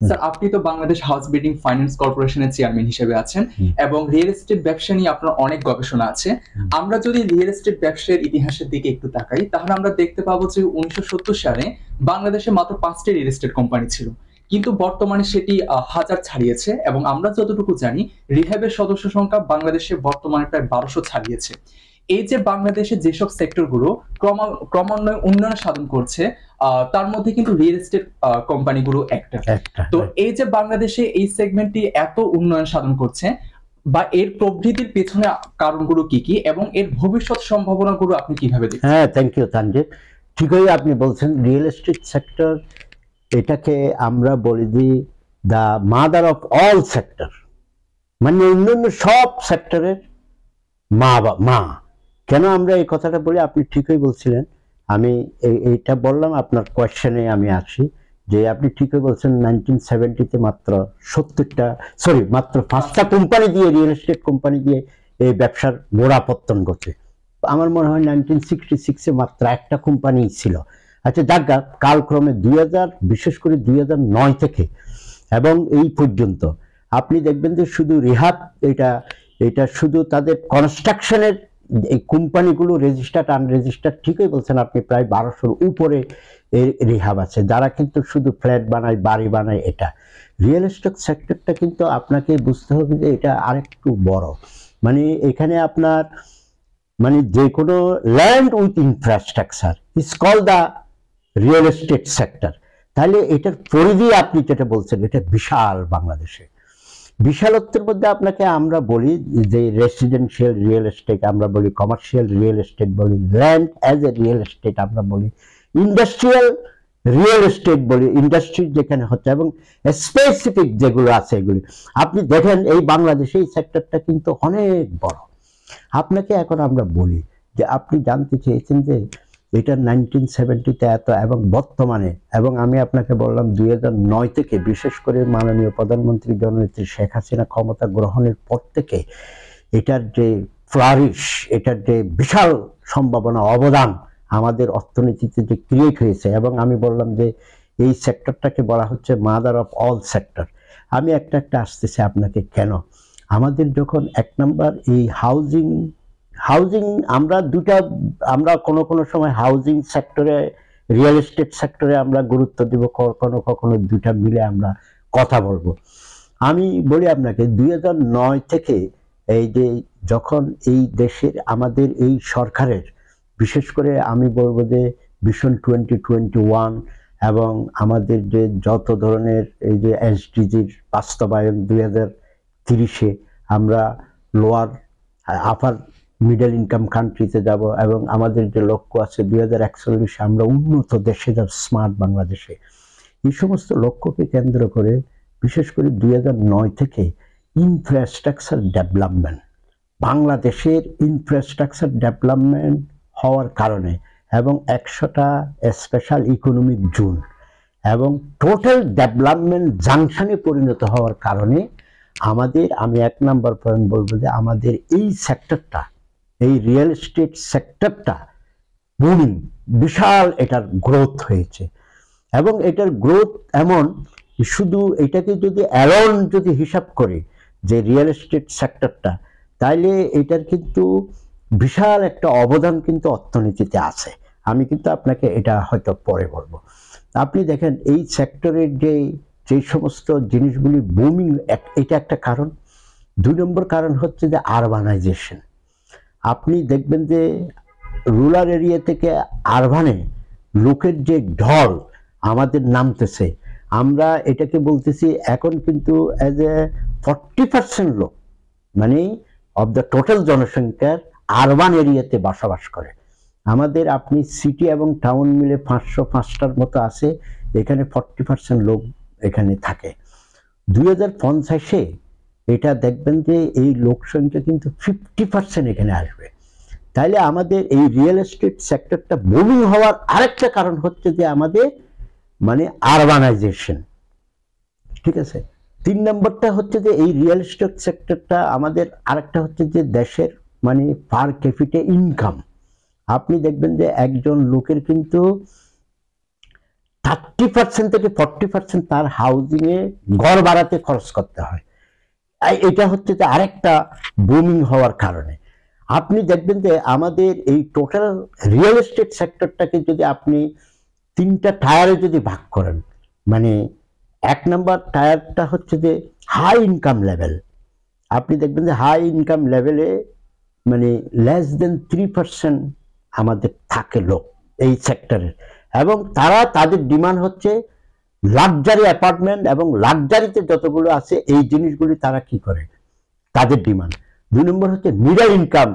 Sir আপনি তো Bangladesh house building finance কর্পোরেশনের চেয়ারম্যান হিসেবে আছেন এবং রিয়েল এস্টেট ব্যবসা নিয়ে আপনার অনেক গবেষণা আছে। আমরা যদি রিয়েল এস্টেট ব্যবসার ইতিহাসের দিকে একটু তাকাই তাহলে আমরা দেখতে পাবো যে 1970 সালে বাংলাদেশে মাত্র 5টি রিয়েল এস্টেট কোম্পানি ছিল, কিন্তু বর্তমানে সেটি হাজার ছাড়িয়েছে এবং আমরা যতটুকু জানি রিহ্যাবের সদস্য সংখ্যা বাংলাদেশে বর্তমানে প্রায় 1200 ছাড়িয়েছে। এই যে বাংলাদেশে যেসব সেক্টরগুলো ক্রমান্বয়ে উন্নয়ন সাধন করছে তার মধ্যে কিন্তু রিয়েল এস্টেট কোম্পানিগুলো একটা। তো এই যে বাংলাদেশে এই সেগমেন্টটি এত উন্নয়ন সাধন করছে বা এর প্রবৃদ্ধির পেছনে কারণগুলো কি কি এবং এর ভবিষ্যৎ সম্ভাবনাগুলো আপনি কিভাবে দেখছেন? হ্যাঁ, থ্যাংক ইউ তানজিব। ঠিকই আপনি বলছেন, রিয়েল এস্টেট সেক্টর এটাকে আমরা বলি দিই the mother of all sector, মানে অন্যান্য সব সেক্টরের মা। কেন আমরা এই কথাটা বলি, আপনি ঠিকই বলছিলেন। আমি এইটা বললাম আপনার কোয়েশ্চেনে আমি আসি যে আপনি ঠিকই বলছেন 1970-তে মাত্র 5টা কোম্পানি দিয়ে, রিয়েল এস্টেট কোম্পানি দিয়ে এই ব্যবসার গোড়াপত্তন ঘটে। আমার মনে হয় 1966-এ মাত্র একটা কোম্পানি ছিল। আচ্ছা যাজ্ঞা, কালক্রমে 2000, বিশেষ করে 2009 থেকে এবং এই পর্যন্ত আপনি দেখবেন যে শুধু রিহাব, এটা শুধু তাদের কনস্ট্রাকশনের এই কোম্পানিগুলো রেজিস্টার্ড আনরেজিস্টার্ড, ঠিকই বলছেন আপনি, প্রায় 1200-র উপরে রিহাব আছে, যারা কিন্তু শুধু ফ্ল্যাট বানায়, বাড়ি বানায়। এটা রিয়েল এস্টেট সেক্টরটা কিন্তু আপনাকে বুঝতে হবে যে এটা আরেকটু বড়। মানে এখানে আপনার মানে যে কোনো land with infrastructure is call the real estate sector. তাহলে এটার পরিধি আপনি যেটা বলছেন এটা বিশাল। বাংলাদেশে বিশালত্বের মধ্যে আপনাকে আমরা বলি যে রেসিডেন্সিয়াল রিয়েল এস্টেট আমরা বলি, কমার্শিয়াল রিয়েল এস্টেট বলি, land as a real estate আমরা বলি, ইন্ডাস্ট্রিয়াল রিয়েল এস্টেট বলি, ইন্ডাস্ট্রি যেখানে হচ্ছে, এবং স্পেসিফিক যেগুলো আছে এগুলি। আপনি দেখেন এই বাংলাদেশে এই সেক্টরটা কিন্তু অনেক বড়। আপনাকে এখন আমরা বলি যে আপনি জানতে চেয়েছেন যে এটা 1970-তে এত এবং বর্তমানে, এবং আমি আপনাকে বললাম 2009 থেকে, বিশেষ করে মাননীয় প্রধানমন্ত্রী জননেত্রী শেখ হাসিনা ক্ষমতা গ্রহণের পর থেকে এটার যে ফ্লারিশ, এটার যে বিশাল সম্ভাবনা, অবদান আমাদের অর্থনীতিতে যে ক্রিয়েট হয়েছে, এবং আমি বললাম যে এই সেক্টরটাকে বলা হচ্ছে মাদার অফ অল সেক্টর। আমি একটা আসতেছি আপনাকে কেন। আমাদের যখন এক নাম্বার এই হাউজিং আমরা কোনো সময় হাউজিং সেক্টরে, রিয়েল এস্টেট সেক্টরে আমরা গুরুত্ব দিব, কখনো দুইটা মিলে আমরা কথা বলবো। আমি বলি আপনাকে 2009 থেকে এই যে যখন এই দেশের আমাদের এই সরকারের, বিশেষ করে আমি বলবো যে ভিশন 2021 এবং আমাদের যে যত ধরনের এই যে এসডিজির বাস্তবায়ন 2030-এ আমরা লোয়ার আপার মিডল ইনকাম কান্ট্রিতে যাব, এবং আমাদের যে লক্ষ্য আছে 2041-এ আমরা উন্নত দেশে যাব, স্মার্ট বাংলাদেশে। এই সমস্ত লক্ষ্যকে কেন্দ্র করে বিশেষ করে 2009 থেকে ইনফ্রাস্ট্রাকচার ডেভেলপমেন্ট, বাংলাদেশের ইনফ্রাস্ট্রাকচার ডেভেলপমেন্ট হওয়ার কারণে, এবং 100টা স্পেশাল ইকোনমিক জোন এবং টোটাল ডেভেলপমেন্ট জাংশনে পরিণত হওয়ার কারণে আমাদের, আমি এক নাম্বার পয়েন্ট বলবো যে আমাদের এই সেক্টরটা, এই রিয়েল এস্টেট সেক্টরটা বুমিং, বিশাল এটার গ্রোথ হয়েছে। এবং এটার গ্রোথ এমন, শুধু এটাকে যদি অ্যালোন যদি হিসাব করি যে রিয়েল এস্টেট সেক্টরটা, তাইলে এটার কিন্তু বিশাল একটা অবদান কিন্তু অর্থনীতিতে আছে। আমি কিন্তু আপনাকে এটা হয়তো পরে বলবো। আপনি দেখেন এই সেক্টরের যে সমস্ত জিনিসগুলি বুমিং, এটা একটা কারণ। 2 নম্বর কারণ হচ্ছে যে আরবানাইজেশন। আপনি দেখবেন যে রুরাল এরিয়া থেকে আরবানে লোকের যে ঢল আমাদের নামতেছে, আমরা এটাকে বলতেছি এখন কিন্তু অ্যাজ এ 40% লোক, মানে অফ দ্য টোটাল জনসংখ্যার আরবান এরিয়াতে বসবাস করে। আমাদের আপনি সিটি এবং টাউন মিলে 505টার মতো আছে, এখানে 40% লোক এখানে থাকে। 2050-এ এটা দেখবেন যে এই লোক সংখ্যা কিন্তু 50% এখানে আসবে। তাইলে আমাদের এই রিয়েল এস্টেট সেক্টরটা বুমিং হওয়ার আরেকটা কারণ হচ্ছে যে আমাদের মানে আরবানাইজেশন, ঠিক আছে। 3 নম্বরটা হচ্ছে যে এই রিয়েল এস্টেট সেক্টরটা আমাদের আরেকটা হচ্ছে যে দেশের মানে পার ক্যাপিটা ইনকাম। আপনি দেখবেন যে একজন লোকের কিন্তু 30% থেকে 40% তার হাউজিং এ ঘর বাড়াতে খরচ করতে হয়। এটা হচ্ছে যে আরেকটা বুমিং হওয়ার কারণে আপনি দেখবেন যে আমাদের এই টোটাল রিয়েল এস্টেট সেক্টরটাকে যদি আপনি 3টা টায়ারে যদি ভাগ করেন, মানে 1 নম্বর টায়ারটা হচ্ছে যে হাই ইনকাম লেভেল। আপনি দেখবেন যে হাই ইনকাম লেভেলে মানে লেস দেন 3% আমাদের থাকে লোক এই সেক্টরের, এবং তারা তাদের ডিমান্ড হচ্ছে লাক্সারি অ্যাপার্টমেন্ট, এবং লাক্সারিতে যতগুলো আছে এই জিনিসগুলি তারা কি করে তাদের ডিমান্ড। 2 নম্বর হচ্ছে মিডল ইনকাম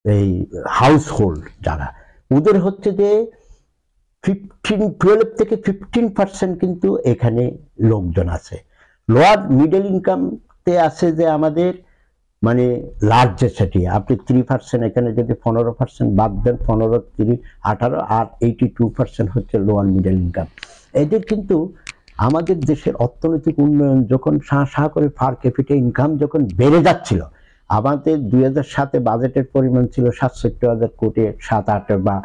এই হাউস হোল্ড, যারা ওদের হচ্ছে যে 12 থেকে 15% কিন্তু এখানে লোকজন আছে। লোয়ার মিডল ইনকামতে আছে যে আমাদের মানে লার্জেস্ট সিটি, আপনি 3% এখানে যদি 15% বাদ দেন, 15, 3, 18, আর 82% হচ্ছে লোয়ার মিডল ইনকাম। এদের কিন্তু আমাদের দেশের অর্থনৈতিক উন্নয়ন যখন শাঁ করে পার ক্যাপিটা ইনকাম যখন বেড়ে যাচ্ছিল, আমাদের 2007-এ বাজেটের পরিমাণ ছিল 67,000 কোটি, 7-8 বা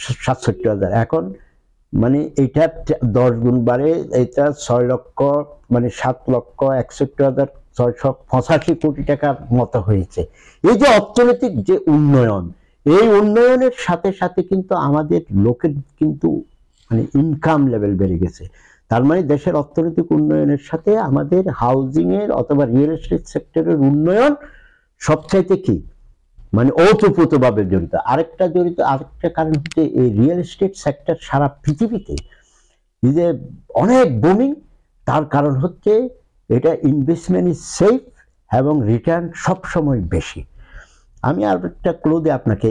67,000, এখন মানে এটা 10 গুণ বাড়ে, এটা 6 লক্ষ মানে 7,61,685 কোটি টাকার মতো হয়েছে। এই যে অর্থনৈতিক যে উন্নয়ন, এই উন্নয়নের সাথে সাথে কিন্তু আমাদের লোকের কিন্তু মানে ইনকাম লেভেল বেড়ে গেছে। তার মানে দেশের অর্থনৈতিক উন্নয়নের সাথে আমাদের হাউজিং এর অথবা রিয়েল এস্টেট সেক্টরের উন্নয়ন সবচাইতে কি মানে ওতপ্রোতভাবে জড়িত। আরেকটা কারণ হচ্ছে এই রিয়েল এস্টেট সেক্টর সারা পৃথিবীতে এই যে অনেক বুমিং, তার কারণ হচ্ছে এটা ইনভেস্টমেন্ট ইজ সেফ এবং রিটার্ন সবসময় বেশি। আমি আর একটা ক্লু দিই আপনাকে,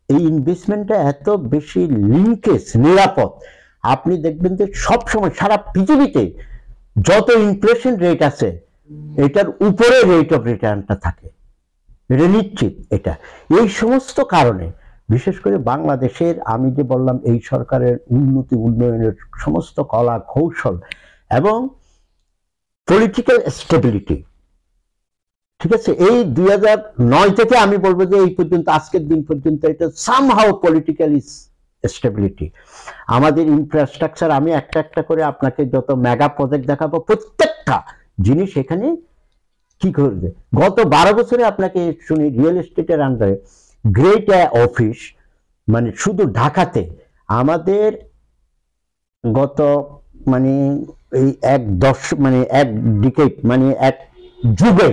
এই ইনভেস্টমেন্টটা এত বেশি লিঙ্কেজ, নিরাপদ। আপনি দেখবেন যে সবসময় সারা পৃথিবীতে যত ইনফ্লেশন রেট আছে এটার উপরে রেট অফ রিটার্নটা থাকে, এটা নিশ্চিত। এটা এই সমস্ত কারণে বিশেষ করে বাংলাদেশের, আমি যে বললাম এই সরকারের উন্নয়নের সমস্ত কলা কৌশল এবং পলিটিক্যাল স্টেবিলিটি, ঠিক আছে, এই 2009 থেকে আমি বলবো যে এই পর্যন্ত, আজকের দিন পর্যন্ত এটা সামহাউ পলিটিক্যাল স্টেবিলিটি। আমাদের ইনফ্রাস্ট্রাকচার, আমি একটা একটা করে আপনাকে যত মেগা প্রজেক্ট দেখাবো, প্রত্যেকটা জিনিস এখানে কি করবে। গত 12 বছরে আপনাকে শুনি রিয়েল এস্টেটের আন্ডারে গ্রেট অফিস মানে শুধু ঢাকাতে আমাদের গত মানে এই এক ডিকেড মানে এক যুগে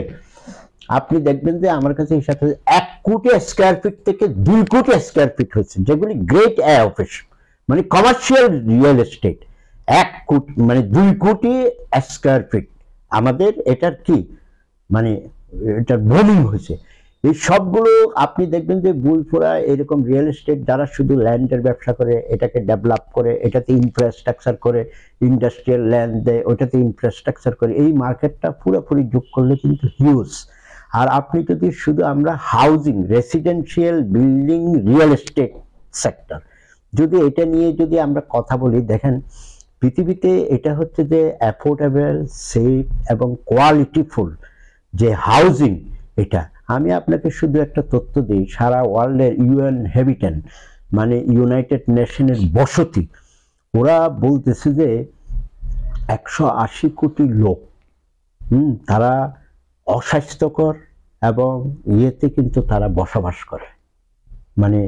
আপনি দেখবেন যে আমার কাছে হিসাব 1 কোটি স্কয়ার ফিট থেকে 2 কোটি স্কয়ার ফিট হচ্ছে, যেগুলি গ্রেট অফিস মানে কমার্শিয়াল রিয়েল এস্টেট। 1 কোটি মানে 2 কোটি স্কয়ার ফিট আমাদের এটার কি মানে এটার বুমিং হয়েছে। এই সবগুলো আপনি দেখবেন যে বুলফোরা এরকম রিয়েল এস্টেট যারা শুধু ল্যান্ডের ব্যবসা করে, এটাকে ডেভেলপ করে, এটাতে ইনফ্রাস্ট্রাকচার করে, ইন্ডাস্ট্রিয়াল ল্যান্ড দেয়, ওটাতে ইনফ্রাস্ট্রাকচার করে, এই মার্কেটটা পুরোপুরি যোগ করলে কিন্তু হিউজ। আর আপনি যদি শুধু আমরা housing, residential building, real estate sector যদি এটা নিয়ে যদি আমরা কথা বলি, দেখেন পৃথিবীতে এটা হচ্ছে যে অ্যাফোর্ডেবল, সেফ এবং কোয়ালিটিফুল যে হাউজিং, এটা আমি আপনাকে শুধু একটা তথ্য দিই, সারা ওয়ার্ল্ডের ইউএন হ্যাবিটেন্ট মানে ইউনাইটেড নেশনের বসতি, ওরা বলতেছে যে 180 কোটি লোক তারা অস্বাস্থ্যকর এবং ইয়েতে কিন্তু তারা বসবাস করে, মানে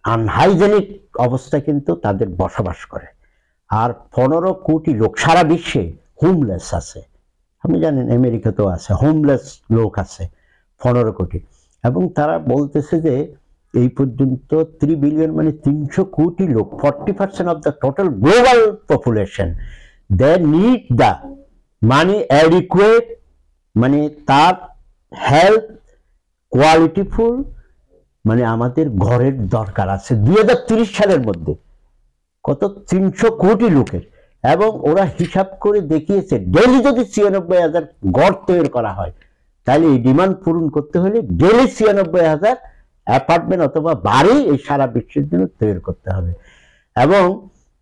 আনহাইজেনিক অবস্থায় কিন্তু তাদের বসবাস করে। আর 15 কোটি লোক সারা বিশ্বে হোমলেস আছে। আপনি জানেন আমেরিকাতেও আছে হোমলেস লোক আছে 15 কোটি, এবং তারা বলতেছে যে এই পর্যন্ত 3 বিলিয়ন মানে 300 কোটি লোক, 40% of the total global population, they need the money adequate মানে তার হেলথ কোয়ালিটিফুল মানে আমাদের ঘরের দরকার আছে 2030 সালের মধ্যে কত 300 কোটি লোকের। এবং ওরা হিসাব করে দেখিয়েছে ডেলি যদি 96,000 ঘর তৈরি করা হয়, তাহলে এই ডিমান্ড পূরণ করতে হলে ডেলি 96,000 অ্যাপার্টমেন্ট অথবা বাড়ি এই সারা বিশ্বের জন্য তৈরি করতে হবে। এবং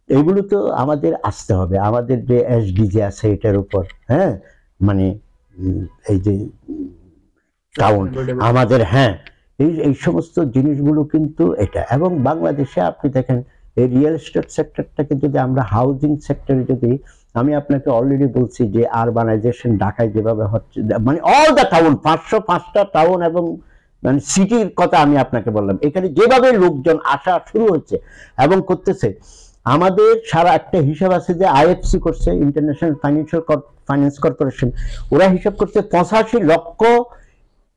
এগুলো তো আমাদের আসতে হবে, আমাদের যে এসডিজি আছে এটার উপর, হ্যাঁ মানে এই যে টাউন আমাদের, হ্যাঁ এই সমস্ত জিনিসগুলো কিন্তু এটা। এবং বাংলাদেশে আপনি দেখেন এই রিয়েল এস্টেট সেক্টরটাকে যদি আমরা হাউজিং সেক্টরে যদি, আমি আপনাকে অলরেডি বলছি যে আরবানাইজেশন ঢাকায় যেভাবে হচ্ছে, মানে অল দ্য টাউন 505টা টাউন এবং মানে সিটির কথা আমি আপনাকে বললাম, এখানে যেভাবে লোকজন আসা শুরু হচ্ছে এবং করতেছে, আমাদের সারা একটা হিসাব আছে যে আইএফসি করছে, ইন্টারন্যাশনাল ফাইন্যান্স কর্পোরেশন, ওরা হিসাব করছে 85 লক্ষ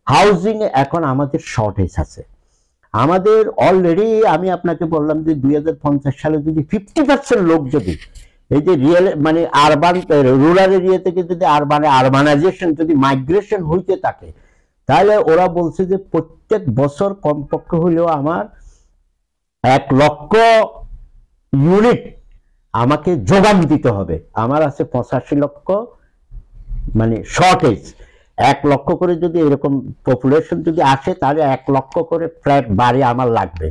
হাউজিং এ এখন আমাদের শর্টেজ আছে। আমাদের অলরেডি আমি আপনাকে বললাম যে 2050 সালে যদি 50% লোক যদি এই যে রিয়েল মানে আরবান রুরাল এরিয়া থেকে যদি আরবানাইজেশন যদি মাইগ্রেশন হইতে থাকে, তাহলে ওরা বলছে যে প্রত্যেক বছর কমপক্ষে হলেও আমার 1 লক্ষ ইউনিট আমাকে যোগান দিতে হবে। আমার আছে 85 লক্ষ মানে শর্টেজ। 1 লক্ষ করে যদি এরকম পপুলেশন যদি আসে, তাহলে 1 লক্ষ করে ফ্ল্যাট বাড়ি আমার লাগবে।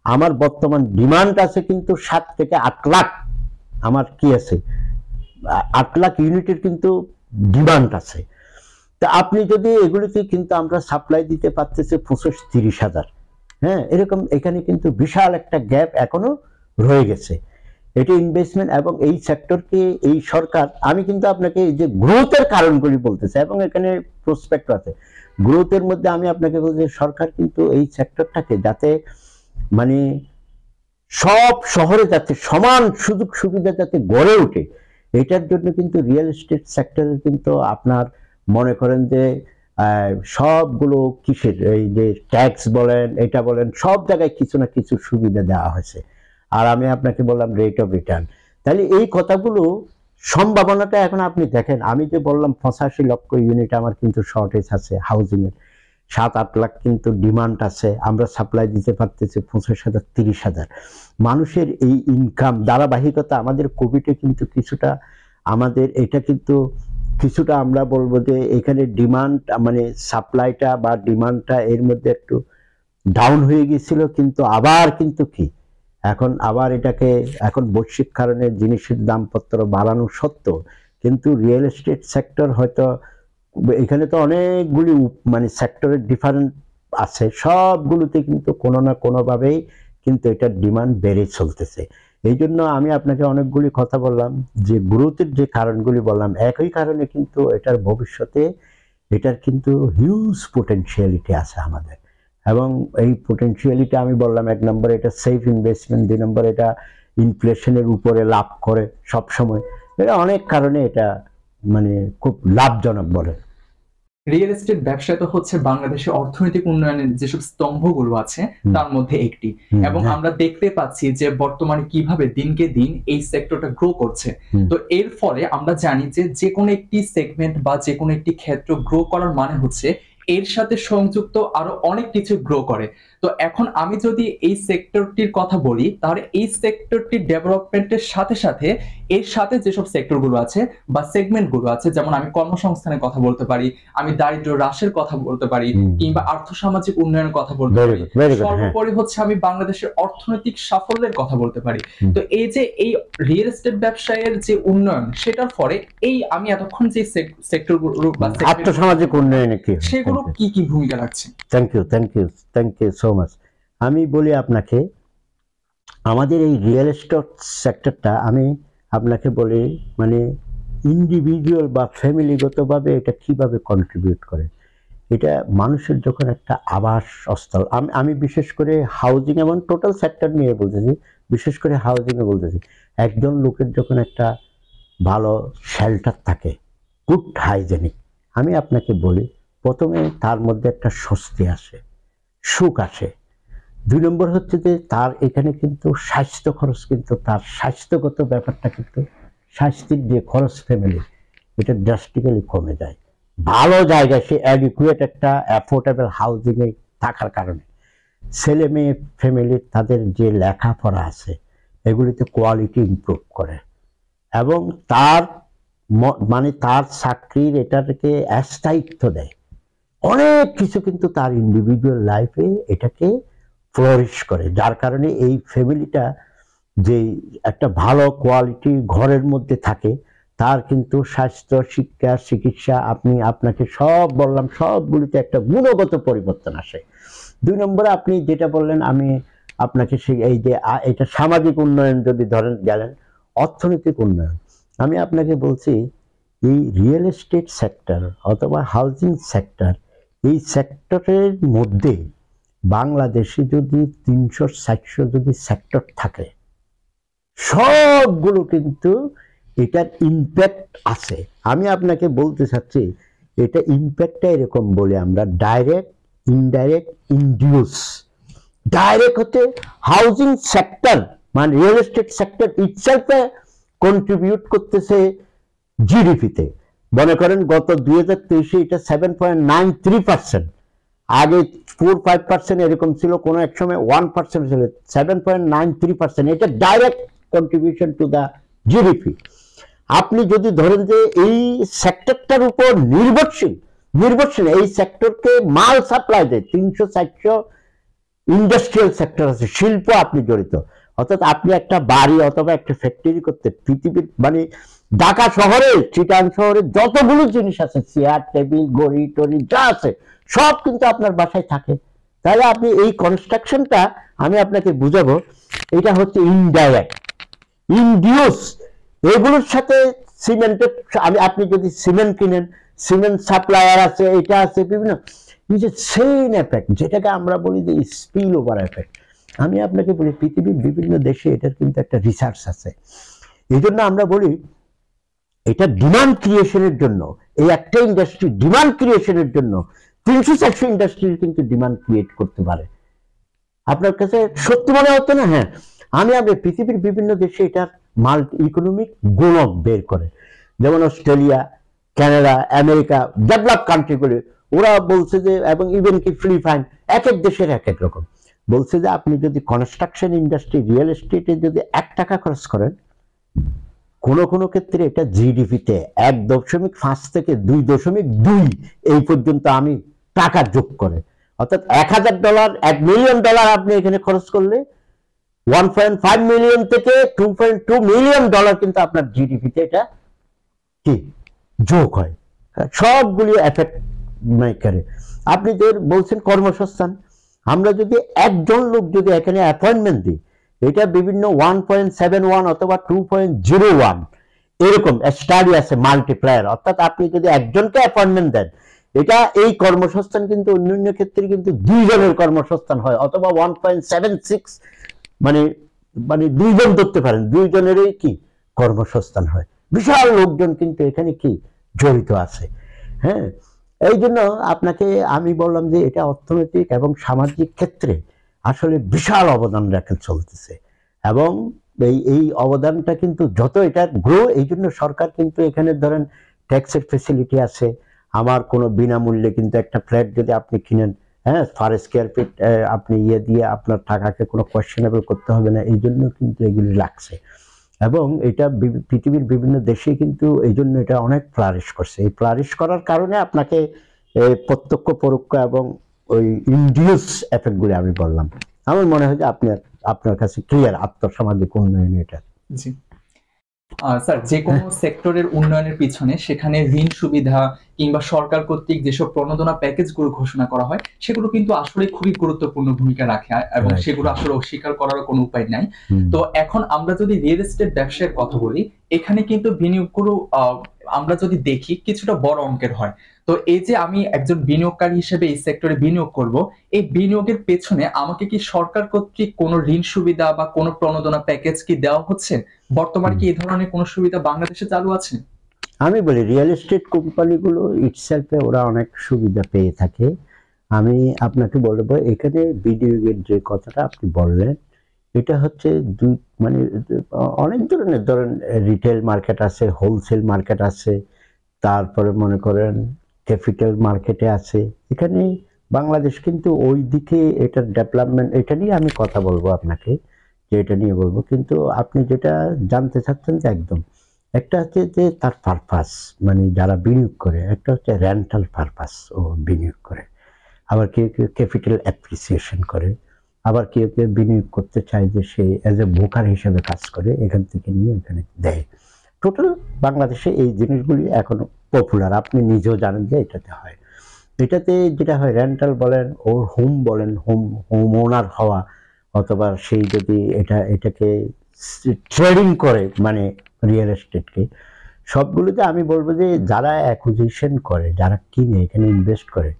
আমার বর্তমান ডিমান্ড আছে কিন্তু 7 থেকে 8 লাখ, আমার কি আছে 8 লাখ ইউনিটের কিন্তু ডিমান্ড আছে। তা আপনি যদি এগুলিতে কিন্তু আমরা সাপ্লাই দিতে পারতেছি 25-30 হাজার, হ্যাঁ, এরকম এখানে কিন্তু বিশাল একটা গ্যাপ এখনো রয়ে গেছে। এটি ইনভেস্টমেন্ট এবং এই সেক্টরকে এই সরকার, আমি কিন্তু আপনাকে এই যে গ্রোথের কারণগুলি বলতেছে এবং এখানে প্রসপেক্ট আছে গ্রোথের মধ্যে, আমি আপনাকে বলছি সরকার কিন্তু এই সেক্টরটাকে যাতে মানে সব শহরে যাতে সমান সুযোগ সুবিধা যাতে গড়ে ওঠে, এটার জন্য কিন্তু রিয়েল এস্টেট সেক্টরের কিন্তু আপনার মনে করেন যে সবগুলো কিসের এই যে ট্যাক্স বলেন এটা বলেন সব জায়গায় কিছু না কিছু সুবিধা দেওয়া হয়েছে। আর আমি আপনাকে বললাম রেট অফ রিটার্ন, তাহলে এই কথাগুলো সম্ভাবনাটা এখন আপনি দেখেন, আমি যে বললাম 85 লক্ষ ইউনিট আমার কিন্তু শর্টেজ আছে হাউজিং এর, 7-8 লাখ কিন্তু ডিমান্ড আছে, আমরা সাপ্লাই দিতে পারতেছি 25,000-30,000 মানুষের এই ইনকাম ধারাবাহিকতা। আমাদের কোভিডে কিন্তু কিছুটা আমাদের এটা কিন্তু কিছুটা আমরা বলবো যে এখানে ডিমান্ড মানে সাপ্লাইটা বা ডিমান্ডটা এর মধ্যে একটু ডাউন হয়ে গিয়েছিল, কিন্তু আবার কিন্তু কি এখন আবার এটাকে এখন বৈশ্বিক কারণে জিনিসের দামপত্র বাড়ানো সত্ত্বেও কিন্তু রিয়েল এস্টেট সেক্টর হয়তো এখানে তো অনেকগুলি মানে সেক্টরের ডিফারেন্ট আছে, সবগুলোতে কিন্তু কোনো না কোনোভাবেই কিন্তু এটার ডিমান্ড বেড়ে চলতেছে। এই জন্য আমি আপনাকে অনেকগুলি কথা বললাম যে গ্রোথের যে কারণগুলি বললাম, একই কারণে কিন্তু এটার ভবিষ্যতে এটার কিন্তু হিউজ পোটেনশিয়ালিটি আছে আমাদের। এবং এই পোটেনশিয়ালিটি আমি বললাম 1 নম্বর এটা সেফ ইনভেস্টমেন্ট, 2 নম্বর এটা ইনফ্লেশনের উপরে লাভ করে সবসময়, এটা অনেক কারণে এটা মানে খুব লাভজনক বলে। রিয়েল এস্টেট ব্যবসা তো হচ্ছে বাংলাদেশের অর্থনৈতিক উন্নয়নের যেসব স্তম্ভগুলো আছে তার মধ্যে একটি, এবং আমরা দেখতে পাচ্ছি যে বর্তমানে কিভাবে দিনকে দিন এই সেক্টরটা গ্রো করছে। তো এর ফলে আমরা জানি যে যে কোনো একটি সেগমেন্ট বা যে কোনো একটি ক্ষেত্র গ্রো করার মানে হচ্ছে এর সাথে সংযুক্ত আরো অনেক কিছু গ্রো করে। তো এখন আমি যদি এই সেক্টরটির কথা বলি, তাহলে এই সেক্টরটির ডেভেলপমেন্টের সাথে সাথে এর সাথে যেসব সেক্টরগুলো আছে বা সেগমেন্টগুলো আছে, যেমন আমি কর্মসংস্থানের কথা বলতে পারি, আমি দারিদ্র হ্রাসের কথা বলতে পারি, কিংবা আর্থসামাজিক উন্নয়নের কথা বলতে পারি, সর্বোপরি হচ্ছে আমি বাংলাদেশের অর্থনৈতিক সাফল্যের কথা বলতে পারি। তো এই যে এই রিয়েল এস্টেট ব্যবসায়ের যে উন্নয়ন, সেটার ফলে এই আমি এতক্ষণ যে সেক্টরগুলো বা আর্থসামাজিক উন্নয়নে কি সেগুলো কি কি ভূমিকা রাখছে? Thank you so much. আমি বলি আপনাকে আমাদের এই রিয়েল এস্টেট সেক্টরটা আমি আপনাকে বলি মানে ইন্ডিভিজুয়াল বা ফ্যামিলিগতভাবে এটা কিভাবে কন্ট্রিবিউট করে। এটা মানুষের যখন একটা আবাসস্থল, আমি বিশেষ করে হাউজিং এবং টোটাল সেক্টর নিয়ে বলতেছি, বিশেষ করে হাউজিংয়ে বলতেছি, একজন লোকের যখন একটা ভালো শেল্টার থাকে, গুড হাইজেনিক, আমি আপনাকে বলি প্রথমে তার মধ্যে একটা স্বস্তি আসে, সুখ আসে। 2 নম্বর হচ্ছে যে তার এখানে কিন্তু স্বাস্থ্য খরচ, কিন্তু তার স্বাস্থ্যগত ব্যাপারটা কিন্তু স্বাস্থ্যের যে খরচ ফ্যামিলি এটা ড্রাস্টিক্যালি কমে যায়। ভালো জায়গায় সে অ্যাডিকুয়েট একটা অ্যাফোর্ডেবল হাউজিংয়ে থাকার কারণে ছেলে মেয়ে ফ্যামিলি তাদের যে লেখাপড়া আছে এগুলিতে কোয়ালিটি ইমপ্রুভ করে এবং তার মানে তার চাকরির এটাকে স্থায়িত্ব দেয়, অনেক কিছু কিন্তু তার ইন্ডিভিজুয়াল লাইফে এটাকে ফ্লোরিশ করে, যার কারণে এই ফ্যামিলিটা যে একটা ভালো কোয়ালিটি ঘরের মধ্যে থাকে তার কিন্তু স্বাস্থ্য, শিক্ষা, চিকিৎসা আপনাকে সব বললাম সবগুলিতে একটা গুণগত পরিবর্তন আসে। 2 নম্বরে আপনি যেটা বললেন আমি আপনাকে এই যে এটা সামাজিক উন্নয়ন যদি ধরেন গেলেন, অর্থনৈতিক উন্নয়ন, আমি আপনাকে বলছি এই রিয়েল এস্টেট সেক্টর অথবা হাউজিং সেক্টর, এই সেক্টরের মধ্যে বাংলাদেশে যদি 300-400 যদি সেক্টর থাকে, সবগুলো কিন্তু এটার ইম্প্যাক্ট আছে। আমি আপনাকে বলতে চাচ্ছি এটা ইম্প্যাক্টটা এরকম বলে আমরা ডাইরেক্ট, ইনডাইরেক্ট, ইনডিউস। ডাইরেক্ট হচ্ছে হাউজিং সেক্টর মানে রিয়েল এস্টেট সেক্টর ইটসেলফে কন্ট্রিবিউট করতেছে জিডিপিতে। মনে করেন গত 2023-এ এটা 7.93%, আগে 4-5% এরকম ছিল, কোনো এক সময় 1% ছিল, 7.93%। এটা direct contribution to the GDP. আপনি যদি ধরেন যে এই সেক্টরটার উপর নির্ভরশীল এই সেক্টরকে মাল সাপ্লাই দেয়, 300-400 ইন্ডাস্ট্রিয়াল সেক্টর আছে, শিল্প আপনি জড়িত। অর্থাৎ আপনি একটা বাড়ি অথবা একটা ফ্যাক্টরি করতে পৃথিবীর মানে ঢাকা শহরে, চিটাং শহরে যতগুলো জিনিস আছে, চেয়ার টেবিল ঘড়ি টড়ি যা আছে সব কিন্তু আপনার বাসায় থাকে। তাহলে আপনি এই কনস্ট্রাকশনটা আমি আপনাকে বুঝাবো, এটা হচ্ছে ইনডাইরেক্ট, ইনডিউস। এগুলোর সাথে সিমেন্টের, আপনি যদি সিমেন্ট কিনেন, সিমেন্ট সাপ্লায়ার আছে, এটা আছে বিভিন্ন, এই যে চেইন এফেক্ট যেটাকে আমরা বলি যে স্পিল ওভার এফেক্ট। আমি আপনাকে বলি পৃথিবীর বিভিন্ন দেশে এটার কিন্তু একটা রিসার্চ আছে। এই জন্য আমরা বলি এটা ডিমান্ড ক্রিয়েশনের জন্য, এই একটা ইন্ডাস্ট্রি ডিমান্ড ক্রিয়েশনের জন্য 300-400 ইন্ডাস্ট্রির কিন্তু ডিমান্ড ক্রিয়েট করতে পারে। আপনার কাছে সত্যি মনে হতো না? হ্যাঁ, আমি পৃথিবীর বিভিন্ন দেশে এটার মাল্টি ইকোনমিক গুণক বের করে, যেমন অস্ট্রেলিয়া, কানাডা, আমেরিকা, ডেভেলপ কান্ট্রিগুলি, ওরা বলছে যে, এবং ইভেন কি ফিলিপাইন, এক এক দেশের এক এক রকম, বলছে যে আপনি যদি কনস্ট্রাকশন ইন্ডাস্ট্রি রিয়েল এস্টেটে যদি 1 টাকা খরচ করেন, কোনো ক্ষেত্রে এটা জিডিপিতে 1.5 থেকে 2.2 এই পর্যন্ত আমি টাকা যোগ করে। অর্থাৎ $1,000, $1 মিলিয়ন আপনি এখানে খরচ করলে 1.5 মিলিয়ন থেকে 2.2 মিলিয়ন ডলার কিন্তু আপনার জিডিপিতে এটা কি যোগ হয়। সবগুলি এফেক্ট করে। আপনি যে বলছেন কর্মসংস্থান, আমরা যদি একজন লোক যদি এখানে অ্যাপয়েন্টমেন্ট দিই, এটা বিভিন্ন 1.71 অথবা 2.01 এরকম স্টাডি আছে মাল্টিপ্লায়ার। অর্থাৎ আপনি যদি একজনকে অ্যাপয়েন্টমেন্ট দেন, এটা এই কর্মসংস্থান কিন্তু অন্যান্য ক্ষেত্রে কিন্তু 2 জনের কর্মসংস্থান হয়, অথবা 1.76 মানে 2 জন ধরতে পারেন, 2 জনেরই কি কর্মসংস্থান হয়। বিশাল লোকজন কিন্তু এখানে কি জড়িত আছে। হ্যাঁ, এই জন্য আপনাকে আমি বললাম যে এটা অর্থনৈতিক এবং সামাজিক ক্ষেত্রে আসলে বিশাল অবদান রেখে চলতেছে, এবং এই অবদানটা কিন্তু যত এটা গ্রো, এই জন্য সরকার কিন্তু এখানে ধরেন ট্যাক্সের ফেসিলিটি আছে। আমার কোনো বিনামূল্যে কিন্তু একটা ফ্ল্যাট যদি আপনি কিনেন, হ্যাঁ, পার স্কয়ার ফিট আপনি দিয়ে আপনার টাকাকে কোনো কোয়েশ্চেনেবল করতে হবে না, এই জন্য কিন্তু এগুলি লাগছে। এবং এটা পৃথিবীর বিভিন্ন দেশে কিন্তু এই জন্য এটা অনেক ফ্লারিশ করছে। এই ফ্লারিশ করার কারণে আপনাকে প্রত্যক্ষ পরোক্ষ এবং ওই ইনডিউস এফেক্টগুলি আমি বললাম। আমার মনে হয় যে আপনার কাছে ক্লিয়ার আর্থসামাজিক উন্নয়ন এটা। জি স্যার, যে কোনো সেক্টরের উন্নয়নের পিছনে সেখানে ঋণ সুবিধা কিংবা সরকার কর্তৃক যেসব প্রণোদনা প্যাকেজগুলো ঘোষণা করা হয়, সেগুলো কিন্তু আসলে খুবই গুরুত্বপূর্ণ ভূমিকা রাখে, এবং সেগুলো আসলে অস্বীকার করার কোনো উপায় নাই। তো এখন আমরা যদি রিয়েল এস্টেট ব্যবসার কথা বলি, এখানে কিন্তু বিনিয়োগগুলো আমরা যদি দেখি কিছুটা বড় অঙ্কের হয়। তো এই যে আমি একজন বিনিয়োগকারী হিসেবে এই সেক্টরে বিনিয়োগ করব, এই বিনিয়োগের পেছনে আমাকে কি সরকার কর্তৃক কোনো ঋণ সুবিধা বা কোনো প্রণোদনা প্যাকেজ কি দেওয়া হচ্ছে? বর্তমানে কি এই ধরনের কোনো সুবিধা বাংলাদেশে চালু আছে? আমি বলি রিয়েল এস্টেট কোম্পানিগুলো ইটসেলফে ওরা অনেক সুবিধা পেয়ে থাকে। আমি আপনাকে বলবো এখানে বিনিয়োগের যে কথাটা আপনি বললেন, এটা হচ্ছে মানে অনেক ধরনের, ধরেন রিটেল মার্কেট আছে, হোলসেল মার্কেট আছে, তারপরে মনে করেন ক্যাপিটাল মার্কেটে আছে। এখানে বাংলাদেশ কিন্তু ওই দিকে এটার ডেভেলপমেন্ট, এটা নিয়ে আমি কথা বলবো আপনাকে, যে এটা নিয়ে বলবো। কিন্তু আপনি যেটা জানতে চাচ্ছেন যে একদম, একটা হচ্ছে যে তার পারপাস, মানে যারা বিনিয়োগ করে, একটা হচ্ছে রেন্টাল পারপাস ও বিনিয়োগ করে, আবার কেউ কেউ ক্যাপিটাল অ্যাপ্রিসিয়েশন করে, আবার কেউ কেউ বিনিয়োগ করতে চায় যে সে অ্যাজ এ ব্রোকার হিসেবে কাজ করে, এখান থেকে নিয়ে এখানে দেয়। টোটাল বাংলাদেশে এই জিনিসগুলি এখনো পপুলার, আপনি নিজেও জানেন যে এটাতে হয়। এটাতে যেটা হয় রেন্টাল বলেন, ওর হোম বলেন, হোম ওনার হওয়া, অথবা সেই যদি এটাকে ট্রেডিং করে মানে রিয়েল এস্টেটকে, সবগুলোতে আমি বলবো যে যারা অ্যাকুইজিশন করে, যারা কিনে এখানে ইনভেস্ট করে,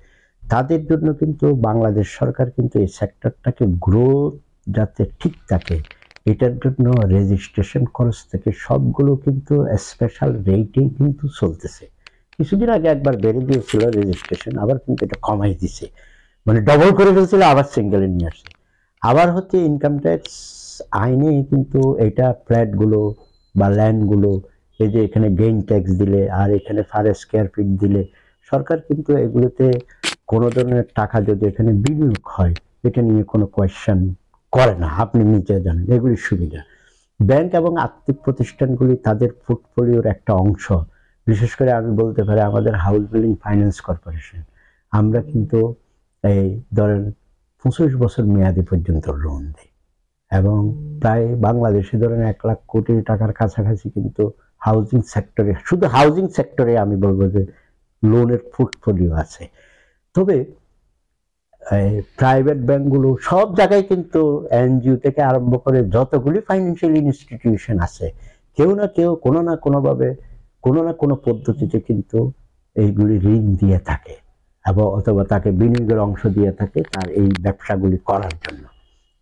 তাদের জন্য কিন্তু বাংলাদেশ সরকার কিন্তু এই সেক্টরটাকে গ্রোথ যাতে ঠিক থাকে এটার জন্য রেজিস্ট্রেশন খরচ থেকে সবগুলো কিন্তু স্পেশাল রেটেই কিন্তু চলতেছে। কিছুদিন আগে একবার বেড়ে দিয়েছিল রেজিস্ট্রেশন, আবার কিন্তু এটা কমাই দিছে, মানে ডবল করে ফেলছিল, আবার সিঙ্গেলে নিয়ে আসছে। আবার হচ্ছে ইনকাম ট্যাক্স আইনে কিন্তু এটা ফ্ল্যাটগুলো বা ল্যান্ডগুলো, এই যে এখানে গেইন ট্যাক্স দিলে আর এখানে পার স্কয়ার ফিট দিলে সরকার কিন্তু এগুলোতে কোনো ধরনের টাকা যদি এখানে বিনিয়োগ হয় এটা নিয়ে কোনো কোয়েশ্চেন করে না, আপনি নিজে জানেন এগুলির সুবিধা। ব্যাংক এবং আর্থিক প্রতিষ্ঠানগুলি তাদের পোর্টফোলিওর একটা অংশ, বিশেষ করে আমি বলতে পারি আমাদের হাউস বিল্ডিং ফাইন্যান্স কর্পোরেশন, আমরা কিন্তু এই ধরেন 25 বছর মেয়াদি পর্যন্ত লোন দিই এবং প্রায় বাংলাদেশে ধরেন 1 লাখ কোটি টাকার কাছাকাছি কিন্তু হাউজিং সেক্টরে, শুধু হাউজিং সেক্টরে আমি বলবো যে লোনের পোর্টফোলিও আছে। তবে প্রাইভেট ব্যাংকগুলো সব জায়গায় কিন্তু এনজিও থেকে আরম্ভ করে যতগুলি ফাইন্যান্সিয়াল ইনস্টিটিউশন আছে কেউ না কেউ কোনো না কোনোভাবে কোনো না কোনো পদ্ধতিতে কিন্তু এইগুলি ঋণ দিয়ে থাকে এবং অথবা তাকে বিনিয়োগের অংশ দিয়ে থাকে তার এই ব্যবসাগুলি করার জন্য।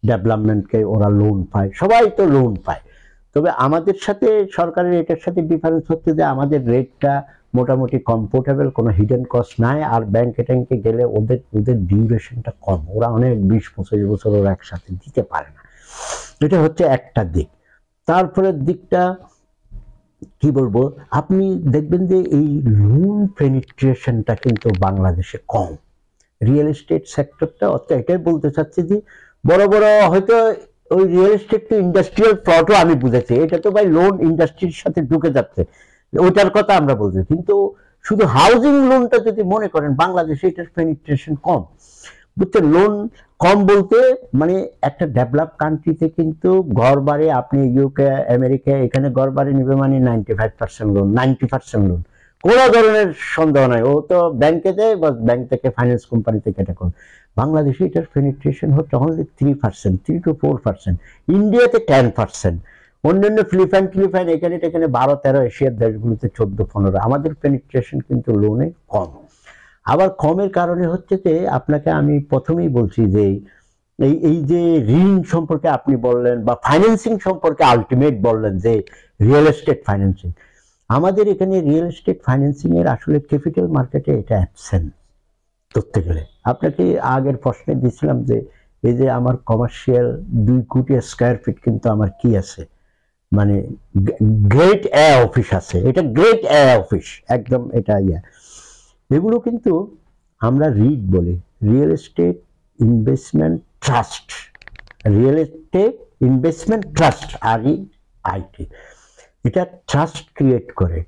ডেভেলপমেন্টকে ওরা লোন পায়, সবাই তো লোন পায়। তবে আমাদের সাথে সরকারের এটার সাথে ডিফারেন্স হচ্ছে যে আমাদের রেটটা মোটামুটি কমফোর্টেবল, কোনো হিডেন কস্ট নাই, আর ব্যাংকে ট্যাঙ্কে গেলে ওদের ডিউরেশনটা কম, ওরা অনেক 20-25 বছর ওরা একসাথে দিতে পারে না। এটা হচ্ছে একটা দিক। তারপরের দিকটা কি বলবো, আপনি দেখবেন যে এই লোন পেনিট্রেশনটা কিন্তু বাংলাদেশে কম। রিয়েল এস্টেট সেক্টরটা অর্থাৎ এটাই বলতে চাচ্ছি যে বড় বড় হয়তো ওই রিয়েল এস্টেট তো ইন্ডাস্ট্রিয়াল প্লটও আমি বুঝেছি, এটা তো ভাই লোন ইন্ডাস্ট্রির সাথে ঢুকে যাচ্ছে, ওইটার কথা আমরা বলছি। কিন্তু শুধু হাউজিং লোনটা যদি মনে করেন বাংলাদেশে এটার পেনিট্রেশন কম, বুঝছেন। লোন কম বলতে মানে একটা ডেভেলপ কান্ট্রিতে কিন্তু ঘর বাড়ি, আপনি ইউকে আমেরিকা এখানে ঘর বাড়ি নিবে মানে 95% লোন, 90% লোন, কোনো ধরনের সন্দেহ নাই, ও তো ব্যাংকে দেয় বা ব্যাংক থেকে ফাইন্যান্স কোম্পানি থেকে এটা করে। বাংলাদেশে এটার পেনিট্রেশন হচ্ছে অনলি 3%, 3 to 4%, ইন্ডিয়াতে 10%, অন্যান্য ফিলিপাইন এখানে 12-13, এশিয়ার দেশগুলোতে 14-15, আমাদের পেনিট্রেশন কিন্তু লোনে কম। আবার কমের কারণে হচ্ছে যে আপনাকে আমি প্রথমেই বলছি যে এই যে ঋণ সম্পর্কে আপনি বললেন বা ফাইন্যান্সিং সম্পর্কে আলটিমেট বললেন যে রিয়েল এস্টেট ফাইন্যান্সিং, আমাদের এখানে রিয়েল এস্টেট ফাইন্যান্সিং এর আসলে ক্যাপিটাল মার্কেটে এটা অ্যাবসেন্ট ধরতে গেলে। আপনাকে আগের প্রশ্নে দিয়েছিলাম যে এই যে আমার কমার্শিয়াল 2 কোটি স্কয়ার ফিট কিন্তু আমার কি আছে, মানে গ্রেট এ অফিস আছে, এটা গ্রেট এ অফিস একদম, এটা এগুলো কিন্তু আমরা রিট বলি, real estate investment trust, real estate investment trust, REIT, এটা ট্রাস্ট ক্রিয়েট করে,